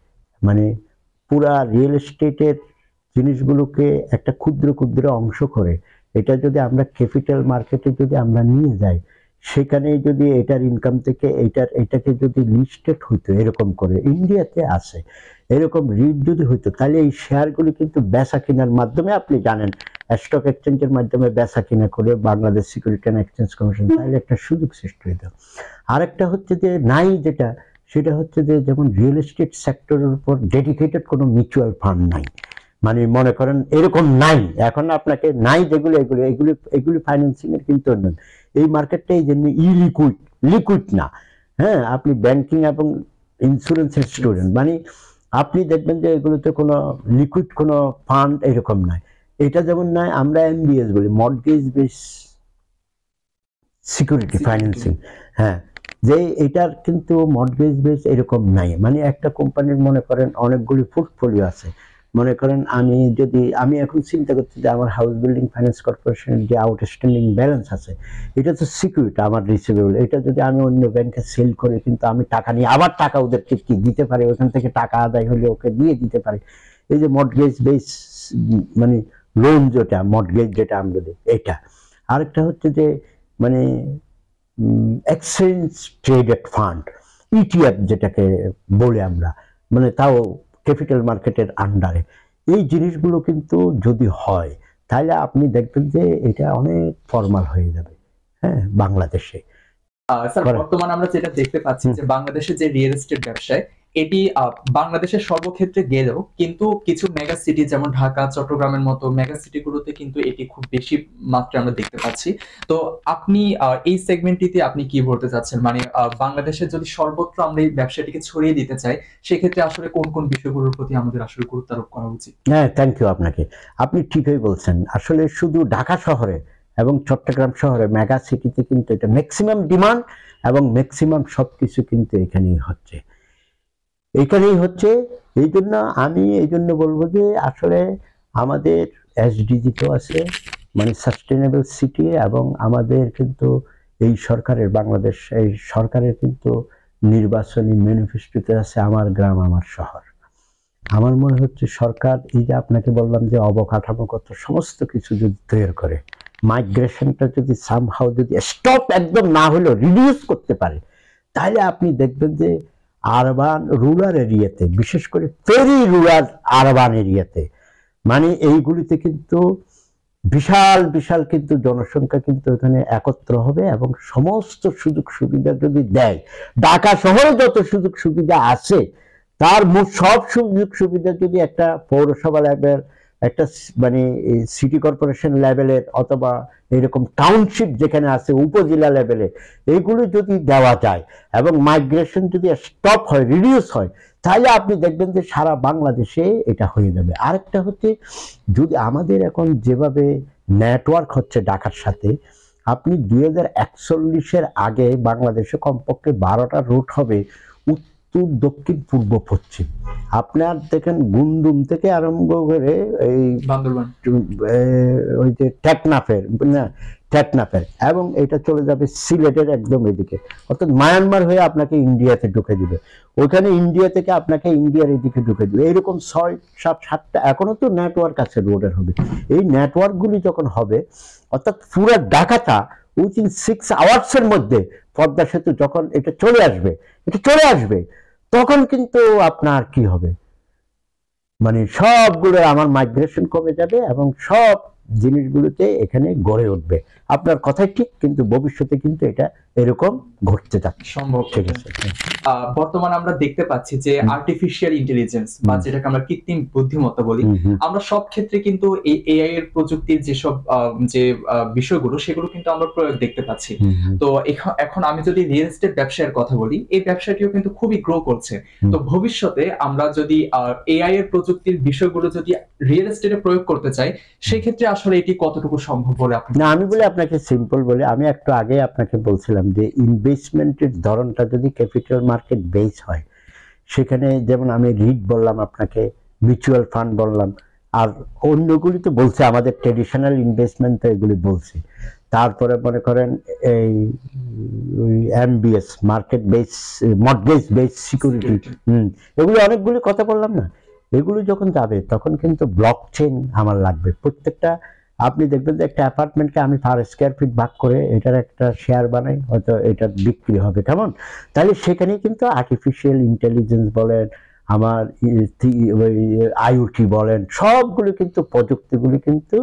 মানে পুরা রিয়েল এস্টেটের জিনিসগুলোকে একটা ক্ষুদ্র ক্ষুদ্র অংশ করে এটা যদি আমরা ক্যাপিটাল মার্কেটে যদি আমরা নিয়ে যাই, সেখানে যদি এটার ইনকাম থেকে এটাকে যদি লিস্টেড হইতো এরকম করে, ইন্ডিয়াতে আছে এরকম রিট যদি হইতো, তাহলে এই শেয়ারগুলি কিন্তু বেচা কেনার মাধ্যমে, আপনি জানেন স্টক এক্সচেঞ্জের মাধ্যমে বেচা কিনা করে Bangladesh security and exchange commission, তাহলে একটা সুযোগ সৃষ্টি হইতো। আরেকটা হচ্ছে যে নাই যেটা, সেটা হচ্ছে যে যেমন রিয়েল এস্টেট সেক্টরের উপর ডেডিকেটেড কোনো মিউচুয়াল ফান্ড নাই, মানে মনে করেন এরকম নাই এখন, আপনাকে নাই যেগুলো এগুলি ফাইন্যান্সিং এর কিন্তু এই মার্কেটটা এই জন্য লিকুইড না। হ্যাঁ, আপনি ব্যাংকিং এবং ইন্স্যুরেন্সের স্টুডেন্ট, মানে আপনি দেখবেন যে এগুলোতে কোনো লিকুইড কোনো ফান্ড এরকম নাই। এটা যেমন নাই, আমরা MBS বলি, মর্টগেজ বেস সিকিউরিটি ফাইন্যান্সিং, হ্যাঁ, যে এটার কিন্তু মর্টগেজ বেস এরকম নাই, মানে একটা কোম্পানির মনে করেন অনেকগুলি পোর্টফোলিও আছে, মনে করেন আমি এখন চিন্তা করছি যে আমার হাউস বিল্ডিং ফাইন্যান্স কর্পোরেশনের যে আউটস্ট্যান্ডিং ব্যালেন্স আছে এটা তো সিকিউরিটি আমার রিসিভেবল, এটা যদি আমি অন্য ব্যাংকে সেল করে কিন্তু আমি টাকা নিয়ে আবার টাকা ওদেরকে কি দিতে পারি, ওখান থেকে টাকা আদায় হলে ওকে দিয়ে দিতে পারি। এই যে মর্টগেজ বেস মানে লোন যেটা মর্টগেজ যেটা আমরা দিই এটা। আরেকটা হচ্ছে যে মানে এক্সচেঞ্জ ট্রেডেড ফান্ড, ETF যেটাকে বলে আমরা, মানে তাও ক্যাপিটাল মার্কেটের আন্ডারে। এই জিনিসগুলো কিন্তু যদি হয় তাহলে আপনি দেখবেন যে এটা অনেক ফর্মাল হয়ে যাবে। হ্যাঁ বাংলাদেশে স্যার করে। বর্তমানে আমরা যেটা দেখতে পাচ্ছি যে বাংলাদেশের যে রিয়েল এস্টেট ব্যবসায় এটি বাংলাদেশের সর্বক্ষেত্রে গেলেও কিন্তু কিছু মেগা সিটি যেমন ঢাকা চট্টগ্রামের মতো মেগা সিটি গুলোতে কিন্তু এটি খুব বেশি মাত্রায় আমরা দেখতে পাচ্ছি। তো আপনি এই সেগমেন্টটিতে আপনি কি বলতে চাচ্ছেন, মানে বাংলাদেশে যদি সর্বত্র আমরা এই ব্যবসাটিকে ছড়িয়ে দিতে চাই সেক্ষেত্রে আসলে কোন কোন বিষয়গুলোর প্রতি আমাদের আসলে গুরুত্ব আরোপ করা উচিত? হ্যাঁ, থ্যাংক ইউ আপনাকে। আপনি ঠিকই বলছেন। আসলে শুধু ঢাকা শহরে এবং চট্টগ্রাম শহরে মেগা সিটিতে কিন্তু এটা ম্যাক্সিমাম ডিমান্ড এবং ম্যাক্সিমাম সবকিছু কিন্তু এখানেই হচ্ছে। এই জন্য আমি এই জন্য বলবো যে আসলে আমাদের এসডিজি তো আছে, মানে সাস্টেনেবল সিটি, এবং আমাদের কিন্তু এই সরকারের বাংলাদেশ এই সরকারের কিন্তু নির্বাচনী ম্যানিফেস্টোতে আছে আমার গ্রাম আমার শহর। আমার মনে হচ্ছে সরকার এই যে আপনাকে বললাম যে অবকাঠামোগত সমস্ত কিছু যদি তৈরি করে, মাইগ্রেশনটা যদি সামহাও যদি স্টপ একদম না হলেও রিডিউস করতে পারে, তাহলে আপনি দেখবেন যে আরবান রুরাল এরিয়াতে, বিশেষ করে ভেরি রুরাল আরবান এরিয়াতে, মানে এইগুলিতে কিন্তু বিশাল বিশাল কিন্তু জনসংখ্যা কিন্তু এখানে একত্র হবে এবং সমস্ত সুযোগ সুবিধা যদি দেয়, ঢাকা শহরে যত সুযোগ সুবিধা আছে তার সব সুযোগ সুবিধা যদি একটা পৌরসভা লেভেল, একটা মানে সিটি কর্পোরেশন লেভেলের অথবা এরকম টাউনশিপ যেখানে আছে উপজেলা লেভেলে, এইগুলো যদি দেওয়া যায় এবং মাইগ্রেশন যদি স্টপ হয়, রিডিউস হয়, তাহলে আপনি দেখবেন যে সারা বাংলাদেশে এটা হয়ে যাবে। আরেকটা হচ্ছে, যদি আমাদের এখন যেভাবে নেটওয়ার্ক হচ্ছে ঢাকার সাথে, আপনি 2041-এর আগে বাংলাদেশে কমপক্ষে 12টা রুট হবে উত্তর দক্ষিণ পূর্ব পশ্চিম। আপনার দেখেন গুমদুম থেকে আরম্ভ করে এই বান্দরবান, ওই যে টেকনাফের, এবং এটা চলে যাবে সিলেটের একদম এদিকে, অর্থাৎ মায়ানমার হয়ে আপনাকে ইন্ডিয়াতে ঢুকে দিবে, ওখানে ইন্ডিয়া থেকে আপনাকে ইন্ডিয়ার এদিকে ঢুকে দিবে। এইরকম 6-7-8টা এখনো তো নেটওয়ার্ক আছে রোডের হবে। এই নেটওয়ার্কগুলি যখন হবে, অর্থাৎ পুরো ঢাকাটা উইথিন 6 আওয়ার্সের মধ্যে পদ্মা সেতু যখন এটা চলে আসবে, তখন কিন্তু আপনার কি হবে, মানে সবগুলো আমার মাইগ্রেশন কমে যাবে এবং সব জিনিসগুলোতে এখানে গড়ে উঠবে। আপনার কথাই ঠিক, কিন্তু ভবিষ্যতে কিন্তু এটা এরকম ঘটতে যাচ্ছে। সম্ভব। ঠিক আছে। বর্তমানে আমরা দেখতে পাচ্ছি যে আর্টিফিশিয়াল ইন্টেলিজেন্স বা যেটাকে আমরা কৃত্রিম বুদ্ধিমত্তা বলি, আমরা সব ক্ষেত্রে কিন্তু এই এআই এর প্রযুক্তির যেসব যে বিষয়গুলো সেগুলো কিন্তু আমরা প্রয়োগ দেখতে পাচ্ছি। তো এখন আমি যদি রিয়েল এস্টেট ব্যবসায়ের কথা বলি, এই ব্যবসাটিও কিন্তু খুবই গ্রো করছে। তো ভবিষ্যতে আমরা যদি এআই এর প্রযুক্তির বিষয়গুলো যদি রিয়েল এস্টেটে প্রয়োগ করতে চাই, সেক্ষেত্রে আসলে এটি কতটুকু সম্ভব বলে আপনি? না, আমি বলি আপনাকে সিম্পল বলি, আমি একটু আগে আপনাকে বলছিলাম যে ইনভেস্টমেন্টের ধরনটা যদি ক্যাপিটাল মার্কেট বেস হয়, সেখানে যেমন আমি রিট বললাম আপনাকে, মিউচুয়াল ফান্ড বললাম, আর অন্যগুলি তো বলছে, আমাদের ট্রেডিশনাল ইনভেস্টমেন্ট তো এগুলি বলছি। তারপরে মনে করেন এই MBS, market base, mortgage base security, এগুলি অনেকগুলি কথা বললাম না। এগুলো যখন যাবে তখন কিন্তু ব্লক চেইন আমার লাগবে। প্রত্যেকটা আপনি দেখবেন যে একটা অ্যাপার্টমেন্টকে আমি পার স্কোয়ার ফিট ভাগ করে এটার একটা শেয়ার বানাই, হয়তো এটা বিক্রি হবে কেমন, তাহলে সেখানে কিন্তু আর্টিফিশিয়াল ইন্টেলিজেন্স বলেন, আমার আইওটি বলেন, সবগুলো কিন্তু প্রযুক্তিগুলি কিন্তু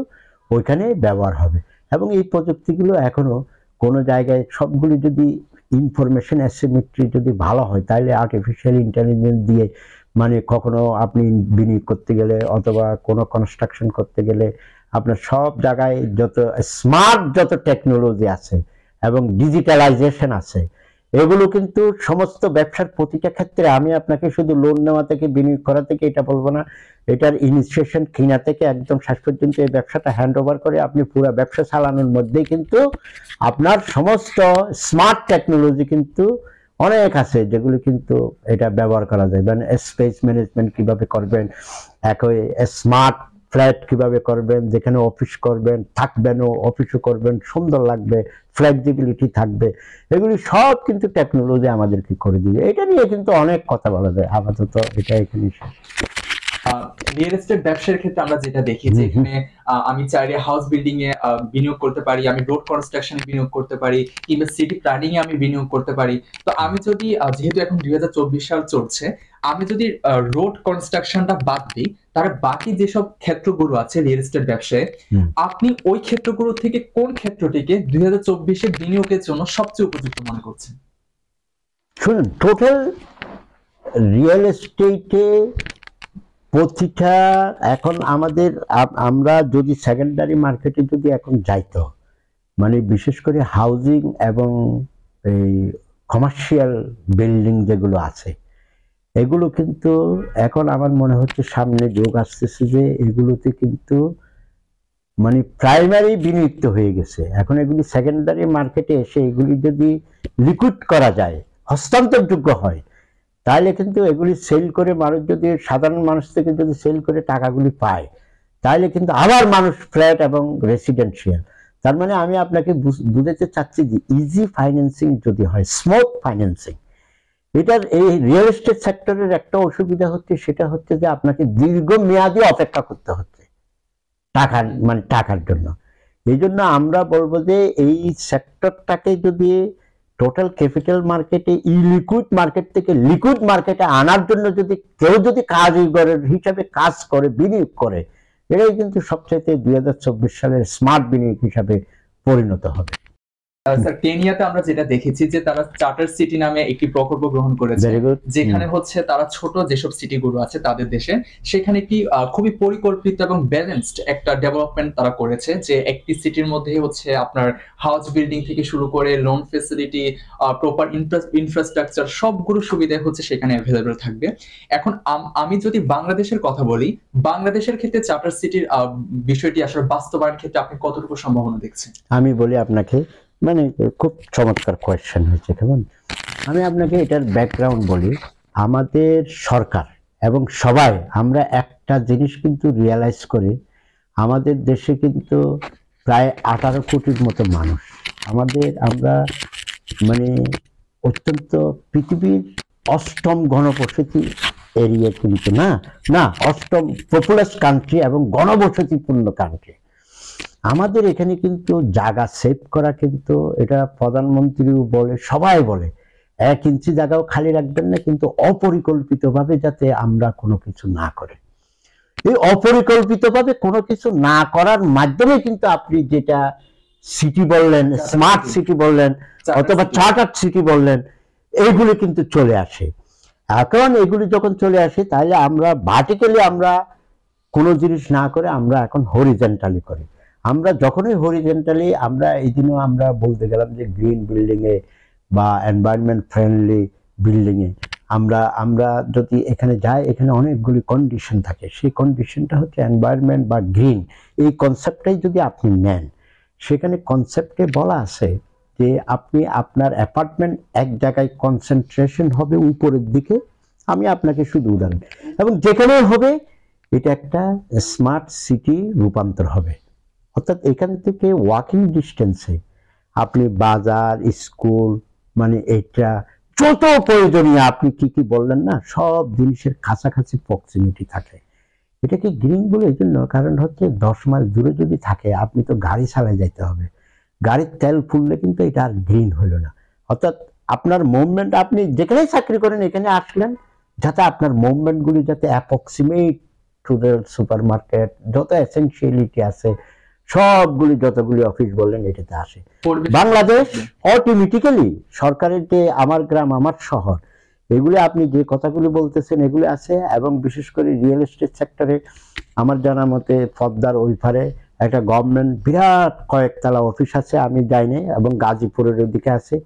ওইখানে ব্যবহার হবে। এবং এই প্রযুক্তিগুলো এখনো কোনো জায়গায় সবগুলি যদি ইনফরমেশন অ্যাসিমেট্রি যদি ভালো হয়, তাহলে আর্টিফিশিয়াল ইন্টেলিজেন্স দিয়ে মানে কখনো আপনি বিনিয়োগ করতে গেলে অথবা কোনো কনস্ট্রাকশন করতে গেলে আপনার সব জায়গায় যত টেকনোলজি আছে এবং ডিজিটালাইজেশন আছে, এগুলো কিন্তু সমস্ত ব্যবসার প্রতিটা ক্ষেত্রে, আমি আপনাকে শুধু লোন নেওয়া থেকে বিনিয়োগ করা থেকে এটা বলবো না, এটার ইনিশিয়েশন কিনা থেকে একদম শেষ পর্যন্ত এই ব্যবসাটা হ্যান্ড ওভার করে আপনি পুরো ব্যবসা চালানোর মধ্যেই কিন্তু আপনার সমস্ত স্মার্ট টেকনোলজি কিন্তু অনেক আছে, যেগুলো কিন্তু এটা ব্যবহার করা যায়। মানে স্পেস ম্যানেজমেন্ট কিভাবে করবেন, একই স্মার্ট ফ্ল্যাট কিভাবে করবেন, যেখানে অফিস করবেন, থাকবেনও, অফিসও করবেন, সুন্দর লাগবে, ফ্লেক্সিবিলিটি থাকবে, এগুলি সব কিন্তু টেকনোলজি আমাদেরকে করে দিবে। এটা নিয়ে কিন্তু অনেক কথা বলা যায়, আপাতত এটা এখানে। রিয়েল এস্টেট ব্যবসার ক্ষেত্রে আমরা যেটা দেখি যে এখানে আমি চাইলে হাউস বিল্ডিং এ বিনিয়োগ করতে পারি, আমি রোড কনস্ট্রাকশনে বিনিয়োগ করতে পারি, কিংবা সিটি প্ল্যানিং এ আমি বিনিয়োগ করতে পারি। তো আমি যদি যেহেতু এখন 2024 সাল চলছে, আমি যদি রোড কনস্ট্রাকশনটা বাদ দিই, তার বাকি যেসব ক্ষেত্রগুলো আছে রিয়েল এস্টেট ব্যবসায়, আপনি ওই ক্ষেত্রগুলো থেকে কোন ক্ষেত্রটিকে 2024-এ বিনিয়োগের জন্য সবচেয়ে উপযুক্ত মনে করছেন? শুনুন, টোটাল রিয়েল এস্টেটে প্রতিটা এখন আমাদের আমরা যদি সেকেন্ডারি মার্কেটে যদি এখন যাইতো, মানে বিশেষ করে হাউজিং এবং এই কমার্শিয়াল বিল্ডিং যেগুলো আছে, এগুলো কিন্তু এখন আমার মনে হচ্ছে সামনে যোগ আসতেছে যে এগুলোতে কিন্তু মানে প্রাইমারি বিনিয়োগ হয়ে গেছে। এখন এগুলি সেকেন্ডারি মার্কেটে এসে এগুলি যদি লিকুইড করা যায়, হস্তান্তরযোগ্য হয়, তাহলে কিন্তু এগুলি সেল করে মানুষ যদি সাধারণ মানুষ থেকে যদি সেল করে টাকাগুলি পায়, তাহলে কিন্তু আবার মানুষ ফ্ল্যাট এবং রেসিডেন্সিয়াল, তার মানে আমি আপনাকে বুঝাতে চাচ্ছি যে ইজি ফাইন্যান্সিং যদি হয়, স্মুথ ফাইন্যান্সিং, এটার এই রিয়েল এস্টেট সেক্টরের একটা অসুবিধা হচ্ছে, সেটা হচ্ছে যে আপনাকে দীর্ঘমেয়াদী অপেক্ষা করতে হচ্ছে টাকার মানে টাকার জন্য। এই জন্য আমরা বলবো যে এই সেক্টরটাকে যদি টোটাল ক্যাপিটাল মার্কেটে ইলিকুইড মার্কেট থেকে লিকুইড মার্কেটে আনার জন্য যদি কেউ যদি কারিগরের হিসাবে কাজ করে, বিনিয়োগ করে, এটাই কিন্তু সবচাইতে 2024 সালের স্মার্ট বিনিয়োগ হিসাবে পরিণত হবে। স্যার, কেনিয়াতে আমরা যেটা দেখেছি যে তারা চার্টার সিটি নামে একটি প্রকল্প গ্রহণ করেছে, যেখানে হচ্ছে তারা ছোট যেসব সিটিগুলো আছে তাদের দেশে, সেখানে কি খুবই পরিকল্পিত এবং ব্যালেন্সড একটা ডেভেলপমেন্ট তারা করেছে, যে একটি সিটির মধ্যে হচ্ছে আপনার হাউস বিল্ডিং থেকে শুরু করে লোন ফেসিলিটি, প্রপার ইনফ্রাস্ট্রাকচার, সবগুলো সুবিধা হচ্ছে সেখানে অ্যাভেলেবল থাকবে। এখন আমি যদি বাংলাদেশের কথা বলি, বাংলাদেশের ক্ষেত্রে চার্টার সিটির বিষয়টি আসলে বাস্তবায়নের ক্ষেত্রে আপনি কতটুকু সম্ভাবনা দেখছেন? আমি বলি আপনাকে, মানে খুব চমৎকার কোয়েশ্চেন হয়েছে, কেমন, আমি আপনাকে এটার ব্যাকগ্রাউন্ড বলি। আমাদের সরকার এবং সবাই আমরা একটা জিনিস কিন্তু রিয়েলাইজ করি, আমাদের দেশে কিন্তু প্রায় 18 কোটির মতো মানুষ, আমরা মানে অত্যন্ত পৃথিবীর 8ম ঘনবসতি এরিয়া কিন্তু না, 8ম পপুলাস কান্ট্রি এবং ঘনবসতিপূর্ণ কান্ট্রি। আমাদের এখানে কিন্তু জায়গা সেভ করা, কিন্তু এটা প্রধানমন্ত্রীও বলে, সবাই বলে 1 ইঞ্চি জায়গাও খালি রাখবেন না, কিন্তু অপরিকল্পিতভাবে যাতে আমরা কোনো কিছু না করে। এই অপরিকল্পিতভাবে কোনো কিছু না করার মাধ্যমে কিন্তু আপনি যেটা সিটি বললেন, স্মার্ট সিটি বললেন, অথবা চার্টার সিটি বললেন, এইগুলি কিন্তু চলে আসে। এখন এগুলি যখন চলে আসে, তাহলে আমরা ভার্টিক্যালি আমরা কোনো জিনিস না করে আমরা এখন হরিজেন্টালি করি। আমরা যখনই হরিজেন্টালি, আমরা এই দিনও আমরা বলতে গেলাম যে গ্রিন বিল্ডিং এ বা এনভায়রনমেন্ট ফ্রেন্ডলি বিল্ডিং এ আমরা যদি এখানে যাই, এখানে অনেকগুলি কন্ডিশন থাকে, সেই কন্ডিশনটা হচ্ছে এনভায়রনমেন্ট বা গ্রিন, এই কনসেপ্টটাই যদি আপনি নেন, সেখানে কনসেপ্টে বলা আছে যে আপনি আপনার অ্যাপার্টমেন্ট এক জায়গায় কনসেন্ট্রেশন হবে উপরের দিকে, আমি আপনাকে শুধু উদাহরণ, এবং যেখানে হবে এটা একটা স্মার্ট সিটি রূপান্তর হবে। অর্থাৎ এখান থেকে ওয়াকিং ডিস্টেন্সে আপনি বাজার, স্কুল, মানে এটা যত প্রয়োজনীয় আপনি কি বললেন না, সব জিনিসের কাছাকাছি প্রক্সিমিটি থাকে। এটাকে গ্রিন বলে এই জন্য, কারণ হচ্ছে 10 মাইল দূরে যদি থাকে, আপনি তো গাড়ি চালায় যাইতে হবে, গাড়ির তেল ফুললে কিন্তু এটা আর গ্রিন হলো না। অর্থাৎ আপনার মুভমেন্ট, আপনি যেখানেই চাকরি করেন এখানে আসলেন, যাতে আপনার মুভমেন্টগুলি যাতে approximate to the super market, যত এসেনশিয়ালিটি আছে সবগুলি, যতগুলি অফিস বললেন, এটাতে আসে। বাংলাদেশ অটোমেটিক্যালি সরকারের যে আমার গ্রাম আমার শহর, এগুলি আপনি যে কথাগুলি বলতেছেন এগুলি আছে। এবং বিশেষ করে রিয়েল এস্টেট সেক্টরে আমার জানা মতে পদ্মার ওই পারে একটা গভর্নমেন্ট বিরাট কয়েকতলা অফিস আছে, আমি যাইনি, এবং গাজীপুরের ওইদিকে আছে।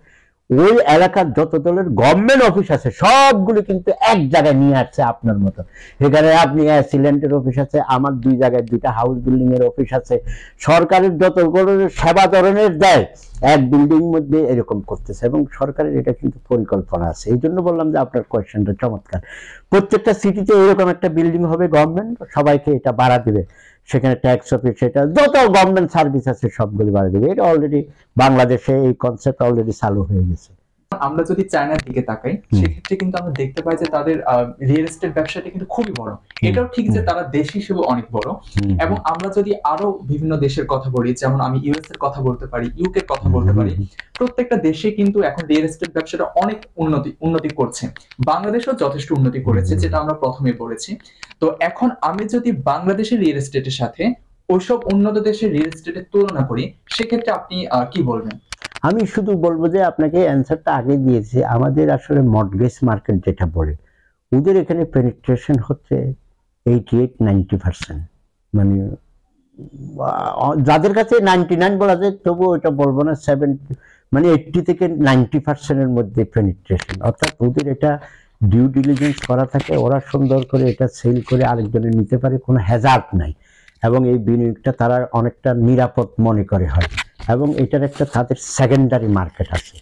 ওই এলাকার যত দলের গভর্নমেন্ট অফিস আছে সবগুলো কিন্তু এক জায়গায় নিয়ে আসছে আপনার মতো। এখানে আপনি সিলেন্টের অফিস আছে, আমার 2 জায়গায় 2টা হাউস বিল্ডিং এর অফিস আছে, সরকারের যতগুলো সেবা ধরনের দেয় এক বিল্ডিং মধ্যে এরকম করতেছে, এবং সরকারের এটা কিন্তু পরিকল্পনা আছে। এই জন্য বললাম যে আপনার কোয়েশ্চেনটা চমৎকার। প্রত্যেকটা সিটিতে এরকম একটা বিল্ডিং হবে, গভর্নমেন্ট সবাইকে এটা ভাড়া দিবে, সেখানে ট্যাক্স অফিস, সেটা যত গভর্নমেন্ট সার্ভিস আছে সবগুলি বাড়িয়ে দেবে। এটা অলরেডি বাংলাদেশে এই কনসেপ্ট অলরেডি চালু হয়ে গেছে। আমরা যদি চায়নার দিকে তাকাই সেক্ষেত্রে কিন্তু আমরা দেখতে পাই যে তাদের রিয়েল এস্টেট ব্যবসাটা কিন্তু খুবই বড়। এটাও ঠিক যে তারা দেশ হিসেবে অনেক বড়। এবং আমরা যদি আরো বিভিন্ন দেশের কথা বলি, যেমন আমি ইউএস এর কথা বলতে পারি, ইউকে এর কথা বলতে পারি, প্রত্যেকটা দেশে কিন্তু এখন রিয়েল এস্টেট ব্যবসাটা অনেক উন্নতি করছে। বাংলাদেশও যথেষ্ট উন্নতি করেছে, যেটা আমরা প্রথমে বলেছি। তো এখন আমি যদি বাংলাদেশের রিয়েল এস্টেটের সাথে ওইসব উন্নত দেশের রিয়েল এস্টেটের তুলনা করি, সেক্ষেত্রে আপনি কি বলবেন? আমি শুধু বলবো যে আপনাকে অ্যান্সারটা আগে দিয়েছি। আমাদের আসলে মর্টগেজ মার্কেট যেটা বলে, ওদের এখানে পেনিট্রেশন হচ্ছে 88-90%। মানে যাদের কাছে 99 বলা যায়, তবুও এটা বলবো না, 80 থেকে 90%-এর মধ্যে পেনিট্রেশন। অর্থাৎ ওদের এটা ডিউ ডিলিজেন্স করা থাকে, ওরা সুন্দর করে এটা সেল করে আরেকজনে নিতে পারে, কোনো হ্যাজার্ড নাই, এবং এই বিনিয়োগটা তারা অনেকটা নিরাপদ মনে করে হয়। এবং এটার একটা তাদের সেকেন্ডারি মার্কেট আছে।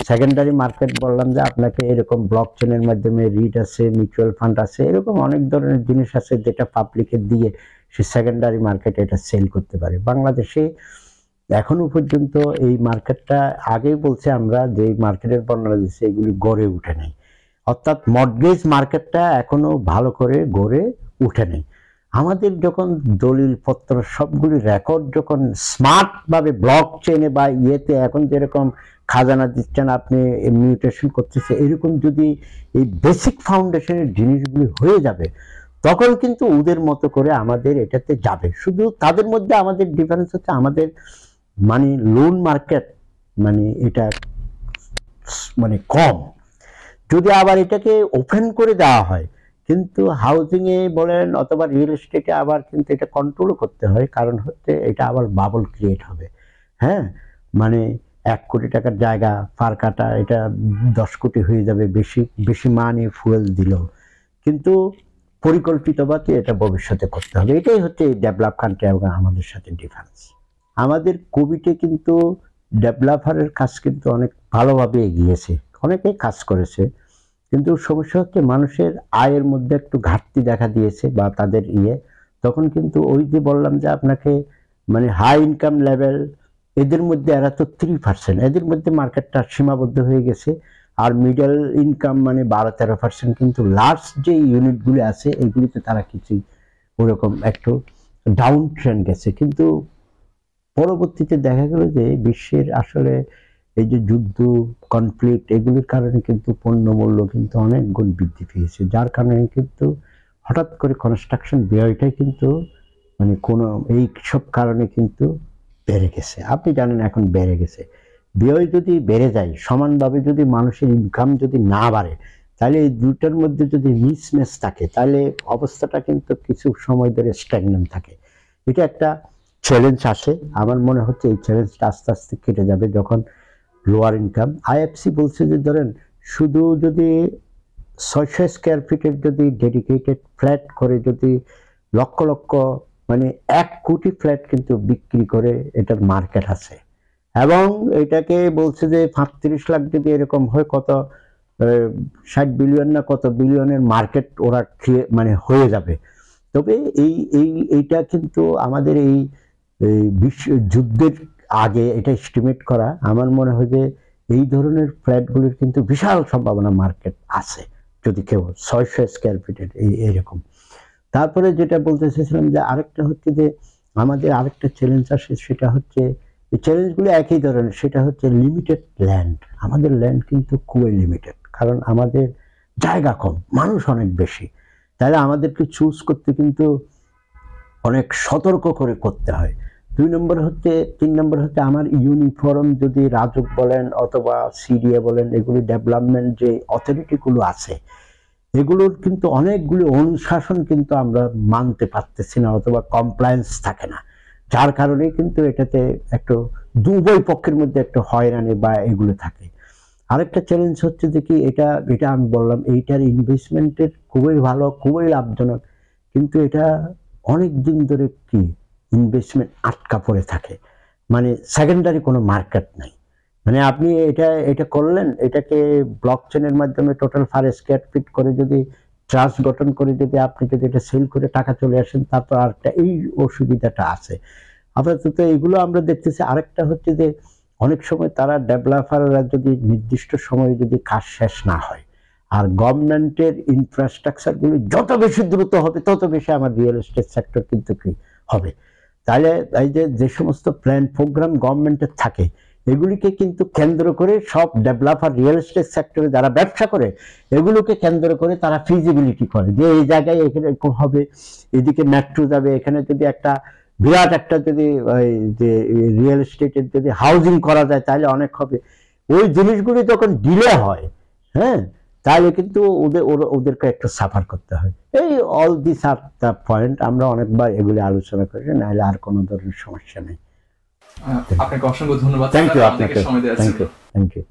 সেকেন্ডারি মার্কেট বললাম যে আপনাকে এরকম ব্লক চেনের মাধ্যমে রিট আছে, মিউচুয়াল ফান্ড আছে, এরকম অনেক ধরনের জিনিস আছে যেটা পাবলিকের দিয়ে সে সেকেন্ডারি মার্কেটে এটা সেল করতে পারে। বাংলাদেশে এখনো পর্যন্ত এই মার্কেটটা, আগেই বলছে আমরা যে মার্কেটের বর্ণনা দিচ্ছে, এগুলি গড়ে উঠে নাই। অর্থাৎ মর্টগেজ মার্কেটটা এখনো ভালো করে গড়ে উঠে নেই। আমাদের যখন দলিল পত্র সবগুলি রেকর্ড যখন স্মার্ট ভাবে ব্লক চেনে বা ইয়েতে এখন যেরকম খাজানা দিচ্ছেন আপনি, মিউটেশন করতেছে, এরকম যদি এই বেসিক ফাউন্ডেশনের জিনিসগুলি হয়ে যাবে, তখন কিন্তু ওদের মতো করে আমাদের এটাতে যাবে। শুধু তাদের মধ্যে আমাদের ডিফারেন্স হচ্ছে, আমাদের মানে লোন মার্কেট মানে এটা মানে কম। যদি আবার এটাকে ওপেন করে দেওয়া হয়, কিন্তু হাউজিং এ বলেন অথবা রিয়েল এস্টেটে আবার কিন্তু এটা কন্ট্রোলও করতে হয়। কারণ হচ্ছে এটা আবার বাবল ক্রিয়েট হবে। হ্যাঁ, মানে 1 কোটি টাকার জায়গা পার কাটা এটা 10 কোটি হয়ে যাবে, বেশি বেশি মানি ফুয়েল দিল। কিন্তু পরিকল্পিতভাবে এটা ভবিষ্যতে করতে হবে। এটাই হচ্ছে ডেভেলপ কান্ট্রি এবং আমাদের সাথে ডিফারেন্স। আমাদের কোভিডে কিন্তু ডেভেলপারের কাজ কিন্তু অনেক ভালোভাবে এগিয়েছে, অনেকেই কাজ করেছে, কিন্তু সমস্যা হচ্ছে মানুষের আয়ের মধ্যে একটু ঘাটতি দেখা দিয়েছে বা তাদের তখন কিন্তু ওই যে বললাম যে আপনাকে, মানে হাই ইনকাম লেভেল এদের মধ্যে এরা তো 3%, এদের মধ্যে মার্কেটটা সীমাবদ্ধ হয়ে গেছে। আর মিডল ইনকাম মানে 12-13%, কিন্তু লার্জ যে ইউনিটগুলি আছে এগুলিতে তারা কিছুই ওরকম একটু ডাউন ট্রেন্ড গেছে। কিন্তু পরবর্তীতে দেখা গেল যে বিশ্বের আসলে এই যে যুদ্ধ, কনফ্লিক্ট, এগুলির কারণে কিন্তু পণ্যমূল্য কিন্তু অনেক গুণ বৃদ্ধি পেয়েছে, যার কারণে কিন্তু হঠাৎ করে কনস্ট্রাকশন ব্যয়টাই কিন্তু মানে কোনো এই সব কারণে কিন্তু বেড়ে গেছে। আপনি জানেন এখন বেড়ে গেছে। ব্যয় যদি বেড়ে যায়, সমানভাবে যদি মানুষের ইনকাম যদি না বাড়ে, তাহলে এই দুটার মধ্যে যদি মিসম্যাচ থাকে, তাহলে অবস্থাটা কিন্তু কিছু সময় ধরে স্ট্যাগন্যান্ট থাকে। এটা একটা চ্যালেঞ্জ আসে। আমার মনে হচ্ছে এই চ্যালেঞ্জটা আস্তে আস্তে কেটে যাবে যখন লোয়ার ইনকাম। আইএফসি বলছে যে ধরেন শুধু যদি 600 স্কোয়ার ফিটের যদি ডেডিকেটেড ফ্ল্যাট করে যদি লক্ষ লক্ষ মানে 1 কোটি ফ্ল্যাট কিন্তু বিক্রি করে এটার মার্কেট আছে। এবং এটাকে বলছে যে 35 লাখ যদি এরকম হয়, কত 60 বিলিয়ন না কত বিলিয়নের মার্কেট ওরা মানে হয়ে যাবে। তবে এইটা কিন্তু আমাদের এই বিশ্ব যুদ্ধের আগে এটা এস্টিমেট করা। আমার মনে হয় যে এই ধরনের ফ্ল্যাটগুলির কিন্তু বিশাল সম্ভাবনা মার্কেট আছে, যদি কেউ 600 স্কোয়ার ফিটের এইরকম। তারপরে যেটা বলতে চাইছিলাম যে আরেকটা হচ্ছে যে আমাদের আরেকটা চ্যালেঞ্জ আসে, সেটা হচ্ছে এই চ্যালেঞ্জগুলো একই ধরনের, সেটা হচ্ছে লিমিটেড ল্যান্ড। আমাদের ল্যান্ড কিন্তু খুবই লিমিটেড, কারণ আমাদের জায়গা কম, মানুষ অনেক বেশি। তাহলে আমাদেরকে চুজ করতে কিন্তু অনেক সতর্ক করে করতে হয়। 3 নম্বর হচ্ছে আমার ইউনিফর্ম যদি রাজুক বলেন অথবা সিডিএ বলেন, এগুলি ডেভেলপমেন্ট যে অথরিটিগুলো আছে, এগুলোর কিন্তু অনেকগুলি অনুশাসন কিন্তু আমরা মানতে পারতেছি না অথবা কমপ্লায়েন্স থাকে না, যার কারণে কিন্তু এটাতে একটু উভয় পক্ষের মধ্যে একটু হয়রানি বা এগুলো থাকে। আরেকটা চ্যালেঞ্জ হচ্ছে যে কি, এটা আমি বললাম এইটার ইনভেস্টমেন্টের খুবই ভালো, খুবই লাভজনক, কিন্তু এটা অনেক দিন ধরে কি ইনভেস্টমেন্ট আটকা পড়ে থাকে, মানে সেকেন্ডারি কোনো মার্কেট নাই। মানে আপনি এটা করলেন, এটাকে ব্লক চেনের মাধ্যমে টোটাল পার স্কয়ার ফিট করে যদি ট্রাস্ট গঠন করে যদি আপনি যদি এটা সেল করে টাকা চলে আসেন, তারপর আরেকটা এই অসুবিধাটা আছে আপাতত। এগুলো আমরা দেখতেছি। আরেকটা হচ্ছে যে অনেক সময় তারা ডেভেলপাররা যদি নির্দিষ্ট সময়ে যদি কাজ শেষ না হয়, আর গভর্নমেন্টের ইনফ্রাস্ট্রাকচারগুলি যত বেশি দ্রুত হবে তত বেশি আমার রিয়েল এস্টেট সেক্টর কিন্তু কি হবে। তাহলে এই যে সমস্ত প্ল্যান প্রোগ্রাম গভর্নমেন্টের থাকে, এগুলিকে কিন্তু কেন্দ্র করে সব ডেভেলপার রিয়েল এস্টেট সেক্টরে যারা ব্যবসা করে, এগুলোকে কেন্দ্র করে তারা ফিজিবিলিটি করে যে এই জায়গায় এখানে এরকম হবে, এদিকে মেট্রো যাবে, এখানে যদি একটা বিরাট একটা যদি যে রিয়েল এস্টেটের যদি হাউজিং করা যায় তাহলে অনেক হবে। ওই জিনিসগুলি যখন ডিলে হয়, হ্যাঁ, তাহলে কিন্তু ওদেরকে একটু সাফার করতে হয়। এই all this are the point, আমরা অনেকবার এগুলি আলোচনা করি, নাহলে আর কোনো ধরনের সমস্যা নেই। আপনাকে অসংখ্য ধন্যবাদ। থ্যাংক ইউ আপনাকে আপনাকে, সময় দেওয়ার থ্যাংক জন্য। You, thank you.